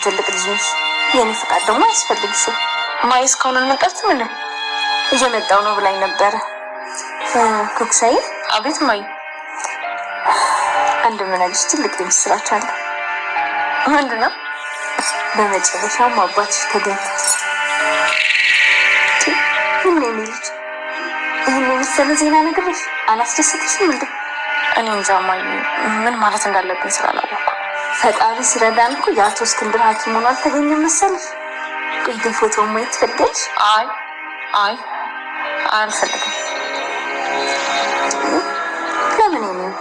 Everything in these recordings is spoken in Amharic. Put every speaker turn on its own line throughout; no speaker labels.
ትልቅ ልጅ ነሽ። የኔ ፍቃድ ደግሞ አያስፈልግሽም። ማይ እስካሁን አልመጣችም እንዴ? እየመጣው ነው ብላኝ ነበረ። ኩክሳይ አቤት ማይ፣ አንድ ምንልሽ ትልቅ ምስራች አለ። ምንድነው? በመጨረሻም አባትሽ ተገኝቷል። ምን ልጅ ይህን የመሰለ ዜና ነግሬሽ አላስደሰትሽም እንዴ? እኔ እንጃ ማይ፣ ምን ማለት እንዳለብኝ ስላላወቅኩ። ፈጣሪ ሲረዳን እኮ የአቶ እስክንድር ሐኪም ሆኖ አልተገኘም መሰለሽ። ቆይ ፎቶ ማየት ትፈልጊያለሽ? አይ አልፈልግም። ለምን ነው?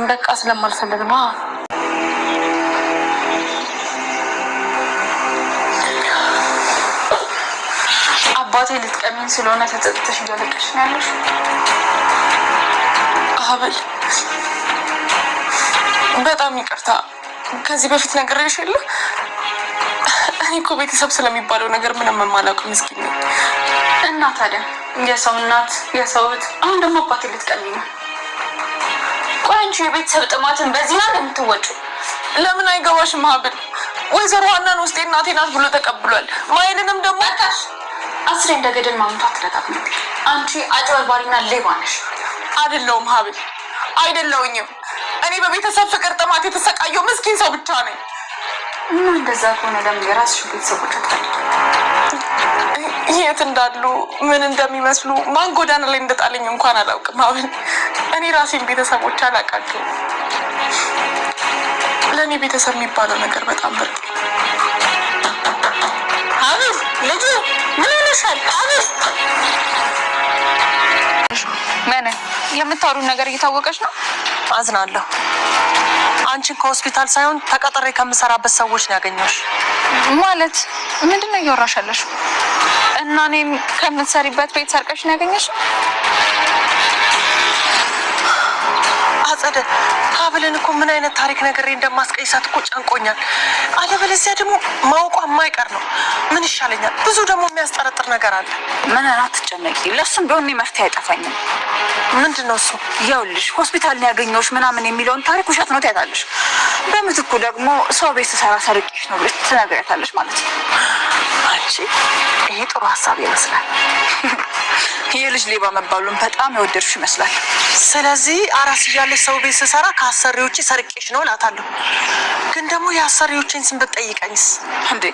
በቃ ስለማልፈልግ ነው። አባቴ ልትቀሚኝ ስለሆነ ተጸጽተሽ እያለቀሽ ነው ያለሽ? ሀብል በጣም ይቅርታ። ከዚህ በፊት ነግሬሽ የለ? እኔ እኮ ቤተሰብ ስለሚባለው ነገር ምንም የማላውቅ ምስኪን ነኝ። እና ታዲያ የሰው እናት የሰው እህት፣ አሁን ደግሞ አባቴ ልትቀሚኝ ነው? ቆይ አንቺ የቤተሰብ ጥማትን በዚህ ነው የምትወጪው? ለምን አይገባሽም ሀብል? ወይዘሮ ሀናን ውስጤ እናቴ ናት ብሎ ተቀብሏል። ማይልንም ደግሞ አስሬ እንደገደል ማምጣት ተደጋግሞ። አንቺ አጭበርባሪና ሌባ ነሽ። አይደለሁም ሀብል፣ አይደለሁኝም። እኔ በቤተሰብ ፍቅር ጥማት የተሰቃየው ምስኪን ሰው ብቻ ነኝ። እና እንደዛ ከሆነ ለምን የራስሽ ቤተሰቦች አትፈልጊ? የት እንዳሉ ምን እንደሚመስሉ ማን ጎዳና ላይ እንደጣለኝ እንኳን አላውቅም ሀብል። እኔ ራሴን ቤተሰቦች አላውቃቸውም። ለእኔ ቤተሰብ የሚባለው ነገር በጣም ብርቅ። ሀብል ልጁ ምን ሆነሻል? ሀብል ምን የምታወሩን ነገር እየታወቀች ነው? አዝናለሁ። አንቺን ከሆስፒታል ሳይሆን ተቀጥሬ ከምሰራበት ሰዎች ነው ያገኘሁሽ። ማለት ምንድን ነው እያወራሽ ያለሽው? እና እኔን ከምትሰሪበት ቤት ሰርቀሽ ነው ያገኘሽው? አጸደ ሀብልን እኮ ምን አይነት ታሪክ ነግሬ እንደማስቀይሳት እኮ ጨንቆኛል። አለበለዚያ ደግሞ ማውቋ የማይቀር ነው። ምን ይሻለኛል? ብዙ ደግሞ የሚያስጠረጥር ነገር አለ። ምን አትጨነቂ፣ ለሱም ቢሆን እኔ መፍትሄ አይጠፋኝም። ምንድን ነው እሱ? ይኸውልሽ ሆስፒታል ነው ያገኘሁሽ ምናምን የሚለውን ታሪክ ውሸት ነው ትያታለሽ። በምትኩ ደግሞ ሰው ቤት ስሰራ ሰርቄሽ ነው ብለሽ ትነግሪያታለሽ ማለት ነው። አንቺ ይሄ ጥሩ ሀሳብ ይመስላል። ይሄ ልጅ ሌባ መባሉን በጣም የወደድሽ ይመስላል። ስለዚህ አራስ እያለሽ ሰው ቤት ስሰራ ከአሰሪዎቼ ሰርቄሽ ነው እላታለሁ። ግን ደግሞ የአሰሪዎቼን ስም ብትጠይቀኝስ? እንዴ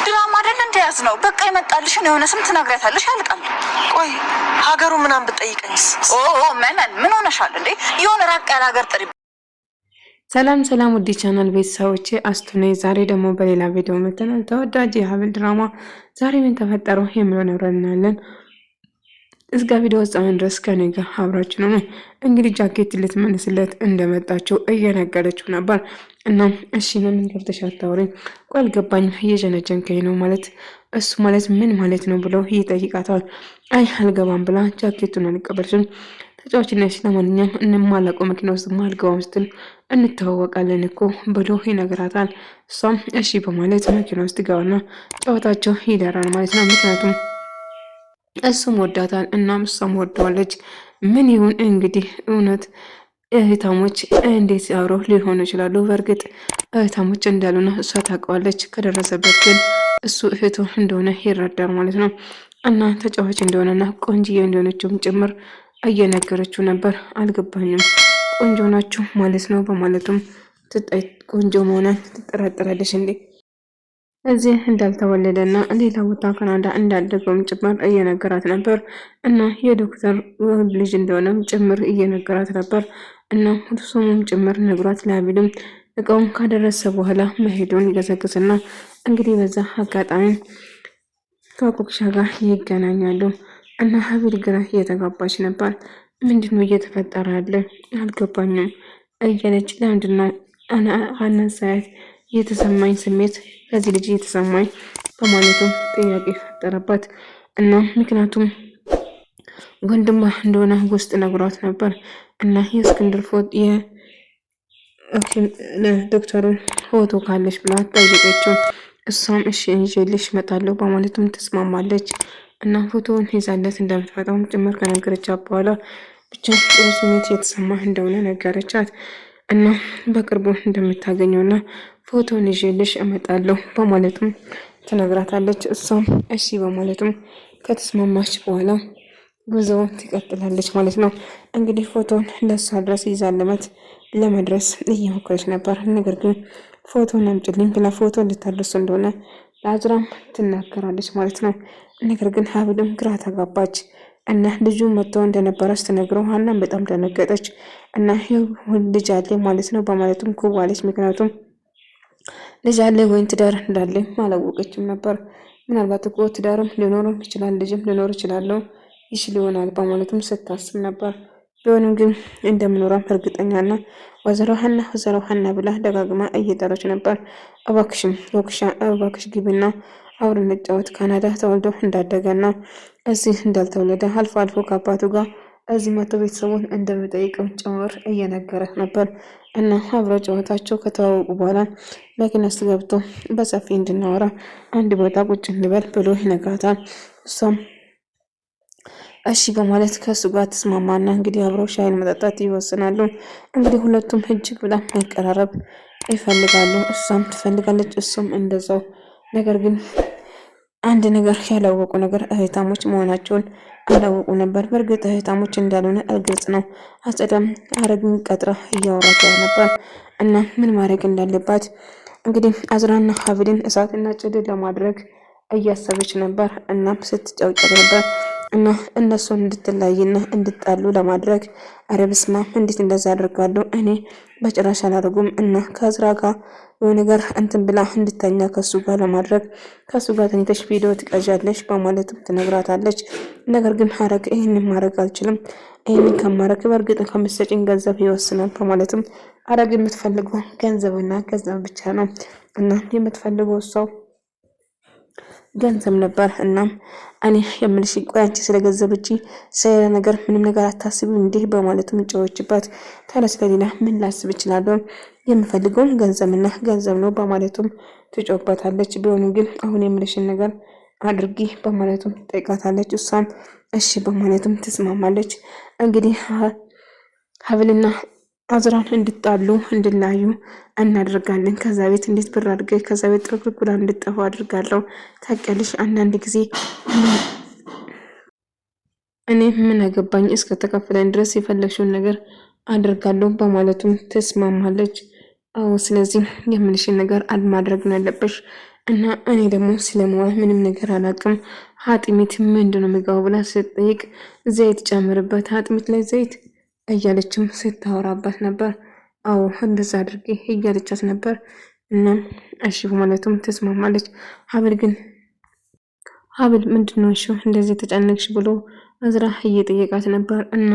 ድራማ አይደል እንደያዝ ነው። በቃ ይመጣልሽን የሆነ ስም ትነግሪያታለሽ፣ ያልቃል። ቆይ ሀገሩ ምናምን ብትጠይቀኝስ? ምን ሆነሻል እንዴ? የሆነ ራቅ ያለ ሀገር ጥሪ።
ሰላም ውድ ቻናል ቤተሰቦቼ አስቱ ነኝ። ዛሬ ደግሞ በሌላ ቪዲዮ መጥተናል። ተወዳጅ የሀብል ድራማ ዛሬ ምን ተፈጠረው የሚለውን አብረን እናያለን። እስከ ቪዲዮ ውስጣን ድረስ ከኔ ጋር አብራችሁ ነው። እንግዲህ ጃኬት ልትመልስለት እንደመጣችው እየነገረችው ነበር። እና እሺ ለምን ገብተሽ አታወሪኝ? ቆይ አልገባኝም፣ እየጀነጀንከኝ ነው ማለት እሱ ማለት ምን ማለት ነው ብሎ ይጠይቃታል። አይ አልገባም ብላ ጃኬቱን አልቀበልሽም ተጫዋችነሽ፣ ለማንኛውም እንማላቀው መኪና ውስጥ ማልገባም ስትል እንተዋወቃለን እኮ ብሎ ይነግራታል። እሷም እሺ በማለት መኪና ውስጥ ገባና ጨዋታቸው ይደራል ማለት ነው። ምክንያቱም እሱም ወዳታል እናም እሷም ወደዋለች። ምን ይሁን እንግዲህ እውነት እህታሞች እንዴት አብረው ሊሆኑ ይችላሉ? በእርግጥ እህታሞች እንዳሉና እሷ ታውቀዋለች። ከደረሰበት ግን እሱ እህቱ እንደሆነ ይረዳል ማለት ነው። እና ተጫዋች እንደሆነና ቆንጅዬ እንደሆነችውም ጭምር እየነገረችው ነበር። አልገባኝም ቆንጆ ናችሁ ማለት ነው በማለቱም ትጣይ ቆንጆ መሆኗን ትጠራጠራለች እንዴ እዚህ እንዳልተወለደና ሌላ ቦታ ካናዳ እንዳደገውም ጭምር እየነገራት ነበር። እና የዶክተር ልጅ እንደሆነም ጭምር እየነገራት ነበር። እና ሁሉም ጭምር ነግሯት ለሀብልም እቃውን ካደረሰ በኋላ መሄዱን ይገሰግስና እንግዲህ በዛ አጋጣሚ ከኩክሻ ጋር ይገናኛሉ። እና ሀብል ግራ እየተጋባች ነበር። ምንድነው እየተፈጠረ ያለ አልገባኝም እያለች ለምንድነው አነሳያት የተሰማኝ ስሜት ከዚህ ልጅ የተሰማኝ በማለቱ ጥያቄ ፈጠረባት። እና ምክንያቱም ወንድሟ እንደሆነ ውስጥ ነግሯት ነበር። እና የእስክንድር ፎቶ ለዶክተሩን ፎቶ ካለች ብላ ጠየቀችው። እሷም እሺ ይዤልሽ እመጣለሁ በማለቱም ተስማማለች። እና ፎቶውን ይዛለት እንደምትመጣውም ጭምር ከነገረቻት በኋላ ብቻ ጥሩ ስሜት የተሰማ እንደሆነ ነገረቻት። እና በቅርቡ እንደምታገኘውና ፎቶን ይዤልሽ እመጣለሁ በማለትም ትነግራታለች። እሷም እሺ በማለትም ከተስማማች በኋላ ጉዞ ትቀጥላለች ማለት ነው። እንግዲህ ፎቶን ለእሷ ድረስ ይዛለመት ለመድረስ እየሞከረች ነበር። ነገር ግን ፎቶን አምጪልኝ ብላ ፎቶ እንድታደርሱ እንደሆነ ለአዝራም ትናገራለች ማለት ነው። ነገር ግን ሀብልም ግራ ተጋባች እና ልጁ መጥቶ እንደነበረ ስትነግረው ሀናም በጣም ደነገጠች እና ልጅ አለ ማለት ነው በማለትም ኩዋለች። ምክንያቱም ልጅ አለ ወይም ትዳር እንዳለ አላወቀችም ነበር። ምናልባት እኮ ትዳርም ሊኖርም ይችላል ልጅም ሊኖር ይችላለሁ ይችል ይሆናል በማለትም ስታስብ ነበር። ቢሆንም ግን እንደምኖረም እርግጠኛና ወይዘሮ ሀና ብላ ደጋግማ እየጠረች ነበር። እባክሽ ግቢና አብረን እንጫወት። ካናዳ ተወልዶ እንዳደገና እዚህ እንዳልተወለደ አልፎ አልፎ ከአባቱ ጋር እዚህ መቶ ቤተሰቡን እንደሚጠይቅም ጭምር እየነገረ ነበር። እና አብረው ጨዋታቸው ከተዋወቁ በኋላ መኪና ውስጥ ገብቶ በሰፊ እንድናወራ አንድ ቦታ ቁጭ እንበል ብሎ ይነግራታል። እሷም እሺ በማለት ከእሱ ጋር ተስማማና እንግዲህ አብረው ሻይን መጠጣት ይወስናሉ። እንግዲህ ሁለቱም እጅግ በጣም መቀራረብ ይፈልጋሉ። እሷም ትፈልጋለች፣ እሱም እንደዛው። ነገር ግን አንድ ነገር ያላወቁ ነገር እህታሞች መሆናቸውን አላወቁ ነበር። በእርግጥ እህታሞች እንዳልሆነ ግልጽ ነው። አጸዳም ሀረግን ቀጥራ እያወራች ነበር እና ምን ማድረግ እንዳለባት እንግዲህ አዝራና ሀብልን እሳትና ጭድ ለማድረግ እያሰበች ነበር። እናም ስትጫውጨት ነበር እና እነሱን እንድትለያይና እንድጣሉ ለማድረግ አረብስማ እንዴት እንደዛ አደርጋለሁ እኔ በጭራሽ አላደርጉም እና ከአዝራ ጋር የሆነ ነገር እንትን ብላ እንድተኛ ከሱ ጋር ለማድረግ ከሱ ጋር ተኝተሽ ቪዲዮ ትቀዣለሽ በማለትም ትነግራታለች። ነገር ግን ሀረግ ይህንን ማድረግ አልችልም፣ ይህንን ከማድረግ በእርግጥ ከምትሰጪኝ ገንዘብ ይወስናል በማለትም ሀረግ የምትፈልገው ገንዘብና ገንዘብ ብቻ ነው እና የምትፈልገው ሰው ገንዘብ ነበር። እናም እኔ የምልሽ ቆይ አንቺ ስለገንዘብ እጂ ስለ ነገር ምንም ነገር አታስቢ እንዲህ በማለትም ጨዎችባት። ታዲያ ስለሌላ ምን ላስብ እችላለሁ? የምፈልገውም ገንዘብና ገንዘብ ነው በማለቱም ትጮባታለች። ቢሆንም ግን አሁን የምልሽን ነገር አድርጊ በማለቱም ትጠይቃታለች። እሷም እሺ በማለትም ትስማማለች። እንግዲህ ሀብልና አዝራን እንድጣሉ እንድላዩ እናደርጋለን። ከዛ ቤት እንዴት ብር አድርገህ ከዛ ቤት ጥርግርጉላ እንድጠፋ አድርጋለሁ። ታውቂያለሽ አንዳንድ ጊዜ እኔ ምን አገባኝ እስከ ተከፈለን ድረስ የፈለግሽውን ነገር አድርጋለሁ በማለቱም ትስማማለች። አዎ ስለዚህ የምልሽን ነገር ማድረግ ነው ያለብሽ እና እኔ ደግሞ ስለመዋ ምንም ነገር አላውቅም። አጥሚት ምንድነው የሚገባው ብላ ስትጠይቅ ዘይት ጨምርበት፣ አጥሚት ላይ ዘይት እያለችም ስታወራባት ነበር። አዎ እንደዛ አድርጌ እያለቻት ነበር። እናም እሺ በማለቱም ትስማማለች። ሀብል ምንድነው እሺ እንደዚህ ተጨነቅሽ ብሎ አዝራ እየጠየቃት ነበር። እና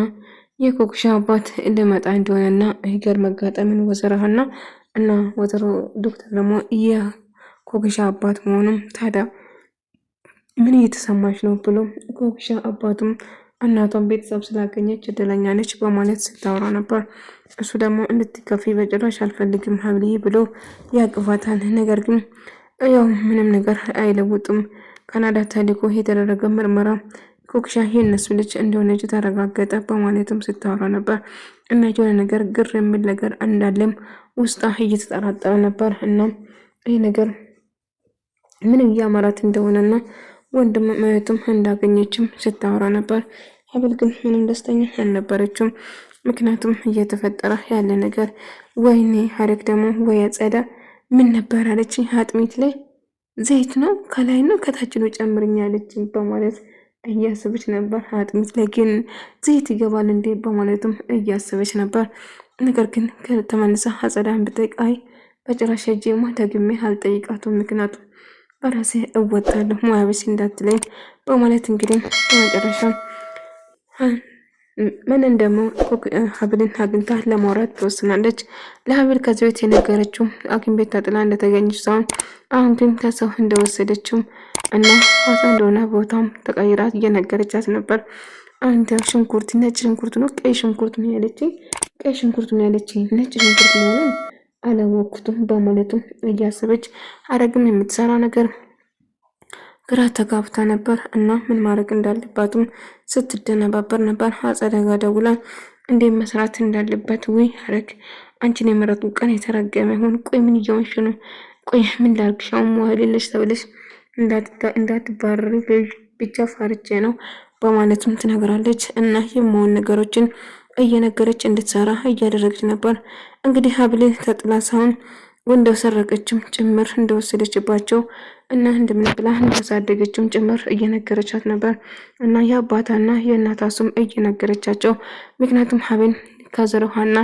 የኮክሻ አባት ልመጣ እንደሆነና ይገር መጋጠምን ወዘራህና እና ወዘሮ ዶክተር ደግሞ የኮክሻ አባት መሆኑም ታዲያ ምን እየተሰማች ነው ብሎ ኮክሻ አባቱም እናቷን ቤተሰብ ስላገኘች እድለኛ ነች በማለት ስታወራ ነበር። እሱ ደግሞ እንድትከፊ በጭራሽ አልፈልግም ሀብልዬ ብሎ ያቅፋታል። ነገር ግን ያው ምንም ነገር አይለውጥም። ካናዳ ተልኮ የተደረገ ምርመራ ኮክሻ የእነሱ ልጅ እንደሆነች ተረጋገጠ በማለትም ስታወራ ነበር። እና የሆነ ነገር ግር የሚል ነገር እንዳለም ውስጣ እየተጠራጠረ ነበር። እና ይህ ነገር ምን እያመራት እንደሆነና ወንድም እህቱም እንዳገኘችም ስታወራ ነበር። ሀብል ግን ምንም ደስተኛ አልነበረችም። ምክንያቱም እየተፈጠረ ያለ ነገር ወይኔ ሀረግ ደግሞ ወይ አጸዳ ምን ነበር አለች። አጥሚት ላይ ዘይት ነው ከላይ ነው ከታች ነው ጨምርኛ አለች በማለት እያሰበች ነበር። አጥሚት ላይ ግን ዘይት ይገባል እንዴ በማለትም እያሰበች ነበር። ነገር ግን ተመልሳ አጸዳን ብጠይቅ አይ በጭራሽ ሄጄማ ደግሜ አልጠይቃቱም ምክንያቱም በራሴ እወጣለሁ ሙያቤስ እንዳትለኝ በማለት እንግዲህ በመጨረሻ ምን እንደሞ ሀብልን አግኝታ ለማውራት ትወስናለች። ለሀብል ከዚህ ቤት የነገረችው ሐኪም ቤት ተጥላ እንደተገኘች ሳይሆን አሁን ግን ከሰው እንደወሰደችው እና ዋሳ እንደሆነ ቦታም ተቀይራት እየነገረቻት ነበር። አንተ ሽንኩርት ነጭ ሽንኩርት ነው ቀይ ሽንኩርት ነው ያለችኝ፣ ቀይ ሽንኩርት ነው ያለችኝ፣ ነጭ ሽንኩርት መሆኑን አላወቅኩትም በማለቱም እያሰበች ሀረግም የምትሰራ ነገር ግራ ተጋብታ ነበር እና ምን ማድረግ እንዳለባትም ስትደነባበር ነበር። አጸደ ጋ ደውላ እንዴት መስራት እንዳለበት ወይ ሐረግ አንቺን የመረጡ ቀን የተረገመ ይሁን። ቆይ ምን እየሆንሽ ነው? ቆይ ምን ላድርግሽ? አሁን መዋልልሽ ተብለሽ እንዳትባረሪ ብቻ ፈርቼ ነው በማለትም ትነግራለች። እና የማውን ነገሮችን እየነገረች እንድትሰራ እያደረገች ነበር። እንግዲህ ሀብል ተጥላ ሳይሆን እንደሰረቀችም ጭምር እንደወሰደችባቸው እና እንደምን ብላ እንዳሳደገችም ጭምር እየነገረቻት ነበር። እና የአባታና የእናቷ ስም እየነገረቻቸው ምክንያቱም ሀብል ከዘረሃና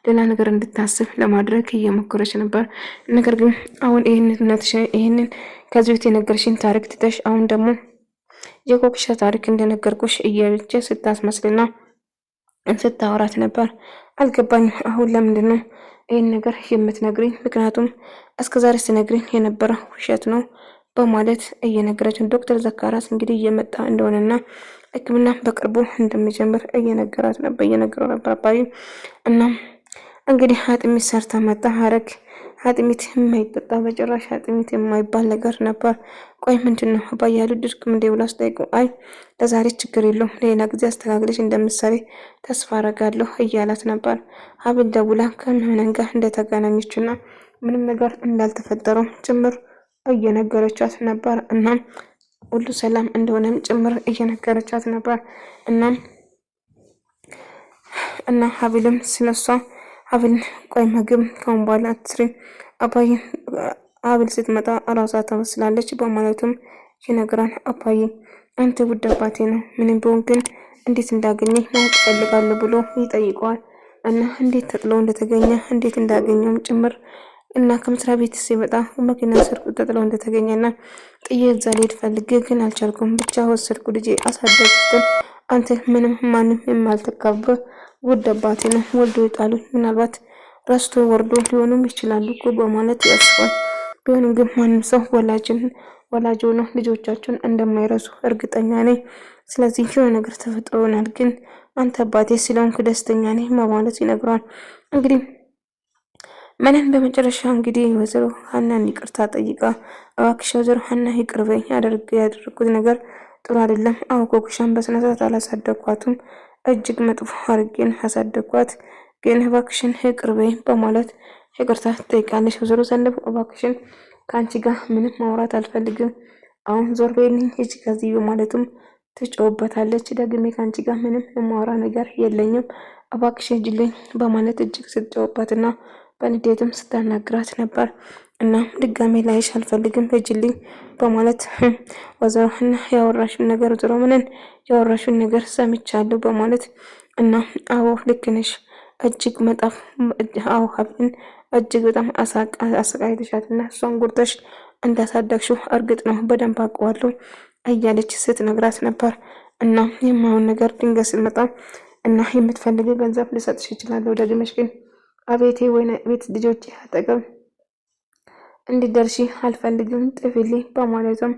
ሌላ ነገር እንድታስብ ለማድረግ እየሞከረች ነበር። ነገር ግን አሁን ይህንን ከዚህ በፊት የነገርሽን ታሪክ ትተሽ አሁን ደግሞ የኮክሻ ታሪክ እንደነገርኩሽ እያለች ስታስመስልና ስታወራት ነበር። አልገባኝም። አሁን ለምንድን ነው ይህን ነገር የምትነግሪኝ? ምክንያቱም እስከዛሬ ስነግሪኝ የነበረ ውሸት ነው በማለት እየነገረችን ዶክተር ዘካራስ እንግዲህ እየመጣ እንደሆነና ሕክምና በቅርቡ እንደሚጀምር እየነገረው ነበር አባዬ። እና እንግዲህ አጥሚት ሰርታ መጣ ሐረግ። አጥሚት የማይጠጣ በጭራሽ አጥሚት የማይባል ነገር ነበር። ቆይ ምንድን ነው አባዬ አልወደድክም እንዴ ብላ ስጠይቀው አይ ለዛሬ ችግር የለውም ሌላ ጊዜ አስተካክለሽ እንደምትሰሪ ተስፋ አረጋለሁ እያላት ነበር። ሀብል ደውላ ከምህነን ጋር እንደተገናኘችና ምንም ነገር እንዳልተፈጠረው ጭምር እየነገረቻት ነበር። እናም ሁሉ ሰላም እንደሆነም ጭምር እየነገረቻት ነበር። እና ሀብልም ስለሷ ሀብል ቆይ ምግብ ከአሁን በኋላ አትስሪም አባዬ ሀብል ስትመጣ እራሷ ተመስላለች በማለትም ይነግራል። አባዬ አንተ ውድ አባቴ ነው፣ ምንም ቢሆን ግን እንዴት እንዳገኘ ማወቅ ፈልጋለሁ ብሎ ይጠይቀዋል። እና እንዴት ተጥሎ እንደተገኘ እንዴት እንዳገኘውም ጭምር እና ከመስሪያ ቤት ሲመጣ መኪና ስር ተጥሎ እንደተገኘና ጥዬ እዛ ልሄድ ፈልጌ ግን አልቻልኩም፣ ብቻ ወሰድኩ ልጄ አሳደግኩትን። አንተ ምንም ማንም የማልተካብህ ውድ አባቴ ነው፣ ወልዶ ይጣሉኝ፣ ምናልባት ረስቶ ወርዶ ሊሆኑም ይችላሉ እኮ በማለት ያስባል። ቢሆንም ግን ማንም ሰው ወላጅ ሆኖ ልጆቻቸውን እንደማይረሱ እርግጠኛ ነኝ። ስለዚህ የሆነ ነገር ተፈጥሮ ይሆናል፣ ግን አንተ አባቴ ስለሆንክ ደስተኛ ነኝ በማለት ይነግረዋል። እንግዲህ ምንን በመጨረሻ እንግዲህ ወይዘሮ ሀናን ይቅርታ ጠይቃ እባክሽ ወይዘሮ ሀና ይቅር በይኝ፣ ያደረኩት ነገር ጥሩ አይደለም። አዎ ኮክሻን በስነ ስርዓት አላሳደግኳትም፣ እጅግ መጥፎ አድርጌን አሳደግኳት፣ ግን እባክሽን ይቅር በይኝ በማለት ይቅርታ ትጠይቃለች። ወይዘሮ ዘነብ እባክሽን ከአንቺ ጋር ምንም ማውራት አልፈልግም፣ አሁን ዞር በይልኝ ሂጂ ከዚህ በማለትም ትጮህበታለች። ደግሜ ከአንቺ ጋር ምንም የማወራ ነገር የለኝም፣ እባክሽ ሂጂልኝ በማለት እጅግ ስትጮህበትና በንዴትም ስታናግራት ነበር። እና ድጋሜ ላይሽ አልፈልግም ሂጂልኝ በማለት ወይዘሮ ሀና ያወራሽውን ነገር ዞሮ ምንን ያወራሽውን ነገር ሰምቻለሁ በማለት እና አዎ ልክ ነሽ እጅግ መጣፍ አዎ ሀብልን እጅግ በጣም አሰቃይተሻትና እሷን ጉርተሽ እንዳሳደግሽው እርግጥ ነው በደንብ አውቀዋለሁ እያለች ስትነግራት ነበር። እና የማይሆን ነገር ድንገት ስትመጣ እና የምትፈልጊ ገንዘብ ልሰጥሽ እችላለሁ፣ ደግመሽ ግን አቤቴ ወይኔ ቤት ልጆቼ አጠገብ እንዲደርሺ አልፈልግም ጥፊልኝ በማለትም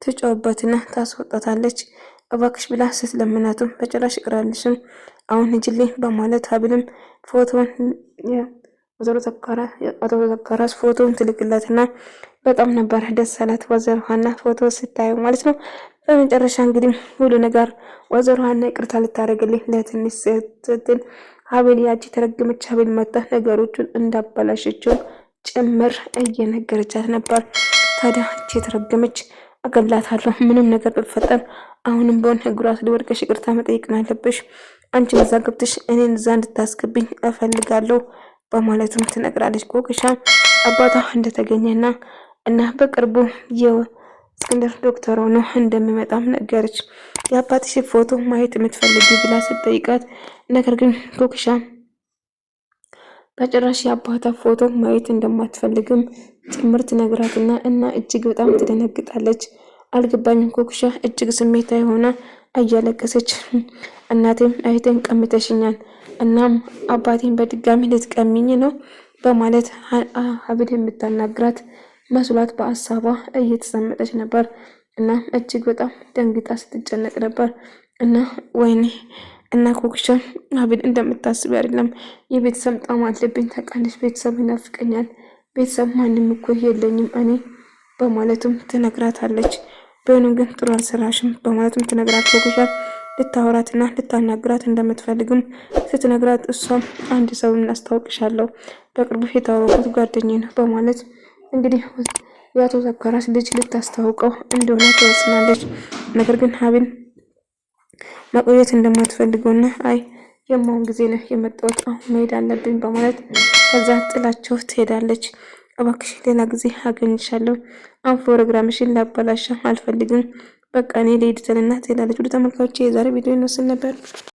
ትጮህበትና ታስወጣታለች። እባክሽ ብላ ስትለምናትም በጭራሽ ይቅራልሽም አሁን ሂጂልኝ በማለት ሀብልም ፎቶን ወይዘሮ ዘካራስ ፎቶን ትልክላትና በጣም ነበር ደስ አላት ወይዘሮ ሀና ፎቶ ስታየው ማለት ነው። በመጨረሻ እንግዲህ ሁሉ ነገር ወይዘሮ ሀና ይቅርታ ልታደርግልኝ ለትንሽ ስትል ሀብል ያቺ ተረገመች ሀብል መጣ ነገሮቹን እንዳበላሸችው ጭምር እየነገረቻት ነበር። ታዲያ እቺ የተረገመች አገላታለሁ፣ ምንም ነገር ብፈጠር አሁንም ቢሆን እግሯ ላይ ወድቀሽ ይቅርታ መጠየቅ አለብሽ፣ አንቺ እዛ ገብተሽ እኔን እዛ እንድታስገብኝ እፈልጋለሁ በማለትም ትነግራለች። ኮክሻ አባቷ እንደተገኘና እና በቅርቡ የእስክንድር ዶክተር ሆኖ እንደሚመጣም ነገረች። የአባትሽ ፎቶ ማየት የምትፈልጊ ብላ ስትጠይቃት ነገር ግን ኮክሻ በጭራሽ የአባቷ ፎቶ ማየት እንደማትፈልግም ጭምር ትነግራትና እና እጅግ በጣም ትደነግጣለች። አልገባኝም ኮክሻ እጅግ ስሜታዊ ሆና እያለቀሰች እናቴም አይተን ቀምተሽኛል፣ እናም አባቴን በድጋሚ ልትቀሚኝ ነው በማለት ሀብል የምታናግራት መስሏት በሀሳቧ እየተሰመጠች ነበር። እና እጅግ በጣም ደንግጣ ስትጨነቅ ነበር። እና ወይኔ እና ኮክሻ ሀብል እንደምታስብ አይደለም፣ የቤተሰብ ጣም አለብኝ ታውቃለች፣ ቤተሰብ ይናፍቀኛል፣ ቤተሰብ ማንም እኮ የለኝም እኔ በማለትም ትነግራታለች። ቢሆንም ግን ጥሩ አልሰራሽም በማለትም ትነግራት ኮክሻ ልታወራትና ልታናግራት እንደምትፈልግም ስትነግራት እሷም አንድ ሰው እናስታውቅሻለሁ በቅርቡ የተዋወቁት ጓደኛዬ ነው በማለት እንግዲህ የአቶ ዘካራስ ልጅ ልታስታውቀው እንደሆነ ትወስናለች። ነገር ግን ሀብል መቆየት እንደማትፈልገውና አይ የማውን ጊዜ ነው የመጣሁት አሁን መሄድ አለብኝ በማለት ከዛ ጥላቸው ትሄዳለች። እባክሽ ሌላ ጊዜ አገኝሻለሁ፣ አሁን ፕሮግራምሽን ላበላሻ አልፈልግም፣ በቃ እኔ ልሂድ ትልና ትሄዳለች። ወደ ተመልካቾቼ የዛሬ ቪዲዮ ይመስል ነበር።